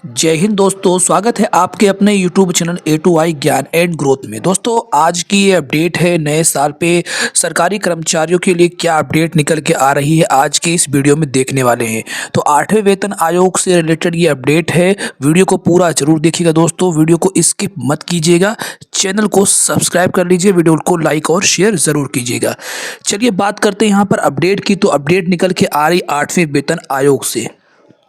जय हिंद दोस्तों, स्वागत है आपके अपने YouTube चैनल ए टू आई ज्ञान एंड ग्रोथ में। दोस्तों, आज की ये अपडेट है नए साल पे सरकारी कर्मचारियों के लिए क्या अपडेट निकल के आ रही है, आज के इस वीडियो में देखने वाले हैं। तो 8वें वेतन आयोग से रिलेटेड ये अपडेट है। वीडियो को पूरा जरूर देखिएगा दोस्तों, वीडियो को स्किप मत कीजिएगा, चैनल को सब्सक्राइब कर लीजिए, वीडियो को लाइक और शेयर ज़रूर कीजिएगा। चलिए बात करते हैं यहाँ पर अपडेट की। तो अपडेट निकल के आ रही 8वें वेतन आयोग से।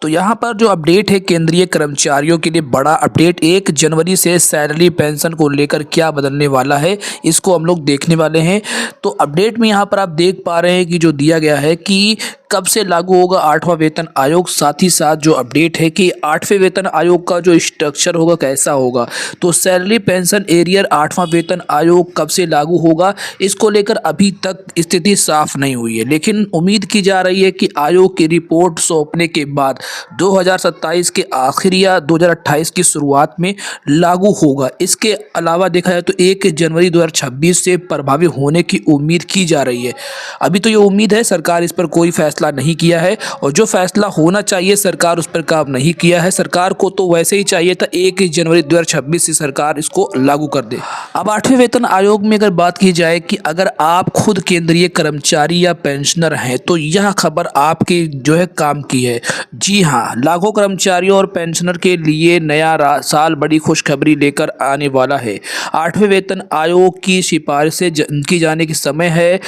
तो यहाँ पर जो अपडेट है केंद्रीय कर्मचारियों के लिए बड़ा अपडेट, 1 जनवरी से सैलरी पेंशन को लेकर क्या बदलने वाला है, इसको हम लोग देखने वाले हैं। तो अपडेट में यहाँ पर आप देख पा रहे हैं कि जो दिया गया है कि कब से लागू होगा 8वां वेतन आयोग। साथ ही साथ जो अपडेट है कि 8वें वेतन आयोग का जो स्ट्रक्चर होगा कैसा होगा। तो सैलरी पेंशन एरियर 8वां वेतन आयोग कब से लागू होगा, इसको लेकर अभी तक स्थिति साफ नहीं हुई है, लेकिन उम्मीद की जा रही है कि आयोग की रिपोर्ट सौंपने के बाद 2027 के आखिर या 2028 की शुरुआत में लागू होगा। इसके अलावा देखा जाए तो 1 जनवरी 2026 से प्रभावी होने की उम्मीद की जा रही है। अभी तो ये उम्मीद है, सरकार इस पर कोई फैसला नहीं किया है, और जो फैसला होना चाहिए सरकार उस पर काम नहीं किया है। सरकार को तो वैसे ही चाहिए था 1 जनवरी 2026 से सरकार इसको लागू कर दे। अब 8वें वेतन आयोग में अगर बात की जाए कि अगर आप खुद केंद्रीय कर्मचारी या पेंशनर हैं तो यह खबर आपके जो है काम की है। जी हाँ, लाखों कर्मचारियों और पेंशनर के लिए नया साल बड़ी खुशखबरी लेकर आने वाला है। 8वें वेतन आयोग की सिफारिश से की जाने की समय है,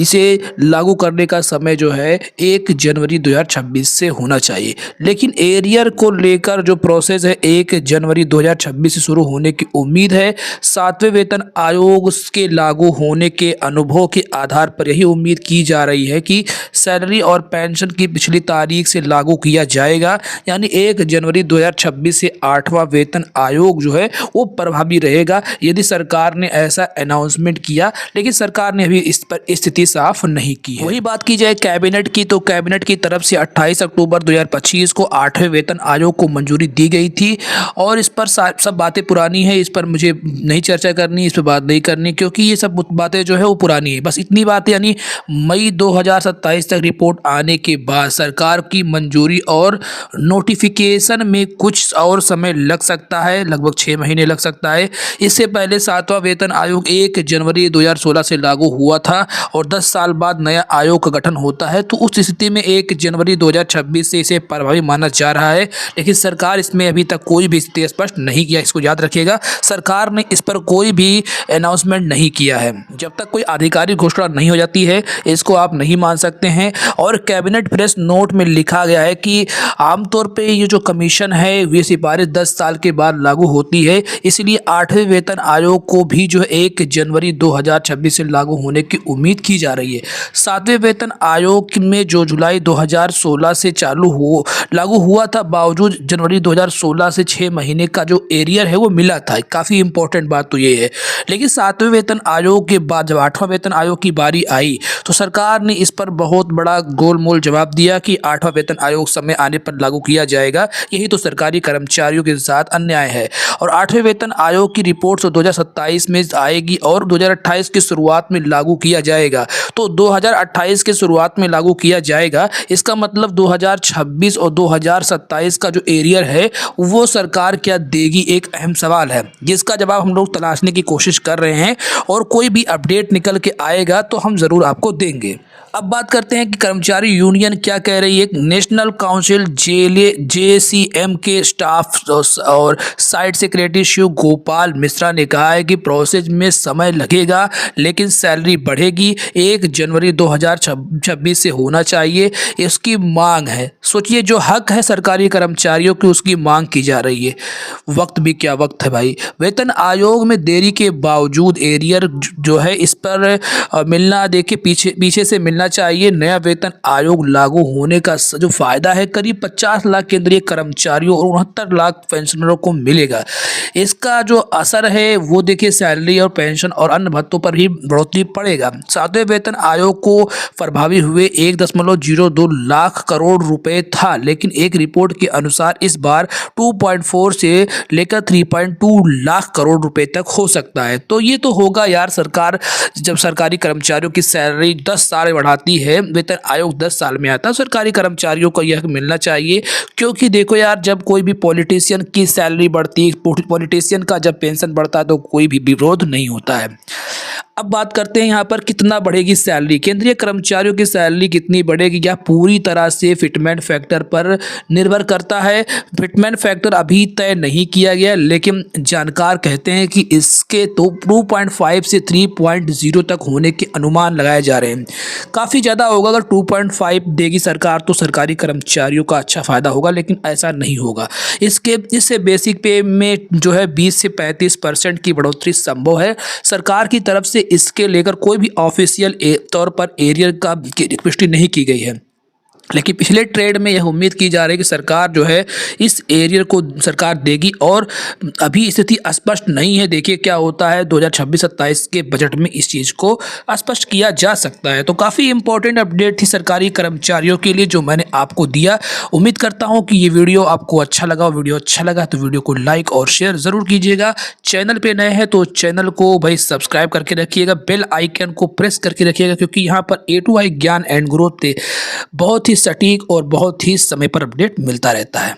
इसे लागू करने का समय जो है 1 जनवरी 2026 से होना चाहिए, लेकिन एरियर को लेकर जो प्रोसेस है 1 जनवरी 2026 से शुरू होने की उम्मीद है। 7वें वेतन आयोग के लागू होने के अनुभव के आधार पर यही उम्मीद की जा रही है कि सैलरी और पेंशन की पिछली तारीख से लागू किया जाएगा, यानी 1 जनवरी 2026 से 8वां वेतन आयोग जो है वो प्रभावी रहेगा यदि सरकार ने ऐसा अनाउंसमेंट किया, लेकिन सरकार ने अभी इस पर स्थिति साफ नहीं की है। वही बात की जाए कैबिनेट की, तो कैबिनेट की तरफ से 28 अक्टूबर 2025 को 8वें वेतन आयोग को मंजूरी दी गई थी, और इस पर सब बातें पुरानी है, इस पर मुझे नहीं चर्चा करनी, इस पर बात नहीं करनी, क्योंकि ये सब बातें जो है वो पुरानी है। बस इतनी बातें, यानी मई 2027 तक रिपोर्ट आने के बाद सरकार की मंजूरी और नोटिफिकेशन में कुछ और समय लग सकता है, लगभग 6 महीने लग सकता है। इससे पहले 7वां वेतन आयोग 1 जनवरी 2016 से लागू हुआ था, और 10 साल बाद नया आयोग का गठन होता है। तो उस स्थिति में 1 जनवरी 2026 से इसे प्रभावी माना जा रहा है, लेकिन सरकार इसमें अभी तक कोई भी स्थिति स्पष्ट नहीं किया। इसको याद रखिएगा, सरकार ने इस पर कोई भी अनाउंसमेंट नहीं किया है। जब तक कोई आधिकारिक घोषणा नहीं हो जाती है इसको आप नहीं मान सकते हैं। और कैबिनेट प्रेस नोट में लिखा गया है कि आमतौर पे ये जो कमीशन है ये सिफारिश 10 साल के बाद लागू होती है, इसलिए 8वें वेतन आयोग को भी जो है 1 जनवरी 2026 से लागू होने की उम्मीद की जा रही है। 7वें वेतन आयोग में जो जुलाई 2016 से लागू हुआ था, बावजूद जनवरी 2016 से 6 महीने का जो एरियर है वो मिला था। काफ़ी इंपॉर्टेंट बात तो ये है। लेकिन 7वें वेतन आयोग के बाद जब 8वां वेतन आयोग की बारी आई तो सरकार ने इस पर बहुत बड़ा गोलमोल जवाब दिया कि 8वां वेतन आयोग समय आने पर लागू किया जाएगा। यही तो सरकारी कर्मचारियों के साथ अन्याय है। और 8वें वेतन आयोग की रिपोर्ट 2027 में आएगी और 2028 की शुरुआत में लागू किया जाएगा। तो 2028 के शुरुआत में लागू किया जाएगा, इसका मतलब 2026 और 2027 का जो एरियर है वो सरकार क्या देगी, एक अहम सवाल है जिसका जवाब हम लोग तलाशने की कोशिश कर रहे हैं, और कोई भी अपडेट निकल के आएगा तो हम ज़रूर आपको देंगे। अब बात करते हैं कि कर्मचारी यूनियन क्या कह रही है। नेशनल काउंसिल JCM के स्टाफ और साइट सेक्रेटरी शिव गोपाल मिश्रा ने कहा है कि प्रोसेस में समय लगेगा, लेकिन सैलरी बढ़ेगी, 1 जनवरी 2026 से होना चाहिए, इसकी मांग है। सोचिए, जो हक है सरकारी कर्मचारियों की उसकी मांग की जा रही है। वक्त भी क्या वक्त है भाई। वेतन आयोग में देरी के बावजूद एरियर जो है इस पर मिलना, देखिए पीछे से मिलना चाहिए। नया वेतन आयोग लागू होने का जो फायदा है करीब 50 लाख केंद्रीय कर्मचारियों और 69 लाख पेंशनरों को मिलेगा। इसका जो असर है वो देखिए सैलरी और पेंशन और अन्य भत्तों पर ही बढ़ोतरी पड़ेगा। 7वें वेतन आयोग को प्रभावी हुए 1.02 लाख करोड़ रुपए था, लेकिन एक रिपोर्ट के अनुसार इस बार 2.4 से लेकर 3.2 लाख करोड़ रुपए तक हो सकता है। तो ये तो होगा यार, सरकार जब सरकारी कर्मचारियों की सैलरी 10 साल बढ़ा आती है, वेतन आयोग 10 साल में आता है। सरकारी कर्मचारियों को यह मिलना चाहिए, क्योंकि देखो यार, जब कोई भी पॉलिटिशियन की सैलरी बढ़ती है, पॉलिटिशियन का जब पेंशन बढ़ता है तो कोई भी विरोध नहीं होता है। अब बात करते हैं यहाँ पर कितना बढ़ेगी सैलरी। केंद्रीय कर्मचारियों की सैलरी कितनी बढ़ेगी, यह पूरी तरह से फिटमेंट फैक्टर पर निर्भर करता है। फिटमेंट फैक्टर अभी तय नहीं किया गया, लेकिन जानकार कहते हैं कि इसके तो 2.5 से 3.0 तक होने के अनुमान लगाए जा रहे हैं। काफ़ी ज़्यादा होगा, अगर 2.5 देगी सरकार तो सरकारी कर्मचारियों का अच्छा फायदा होगा, लेकिन ऐसा नहीं होगा। इससे बेसिक पे में जो है 20 से 35% की बढ़ोतरी संभव है। सरकार की तरफ से इसके लेकर कोई भी ऑफिशियल तौर पर एरियर का पुष्टि नहीं की गई है, लेकिन पिछले ट्रेड में यह उम्मीद की जा रही है कि सरकार जो है इस एरियर को सरकार देगी, और अभी स्थिति स्पष्ट नहीं है। देखिए क्या होता है, 2026-27 के बजट में इस चीज़ को स्पष्ट किया जा सकता है। तो काफ़ी इंपॉर्टेंट अपडेट थी सरकारी कर्मचारियों के लिए जो मैंने आपको दिया। उम्मीद करता हूँ कि ये वीडियो आपको अच्छा लगा। वीडियो अच्छा लगा तो वीडियो को लाइक और शेयर ज़रूर कीजिएगा। चैनल पे नए हैं तो चैनल को भाई सब्सक्राइब करके रखिएगा, बेल आइकन को प्रेस करके रखिएगा, क्योंकि यहाँ पर A2I ज्ञान एंड ग्रोथ बहुत ही सटीक और बहुत ही समय पर अपडेट मिलता रहता है।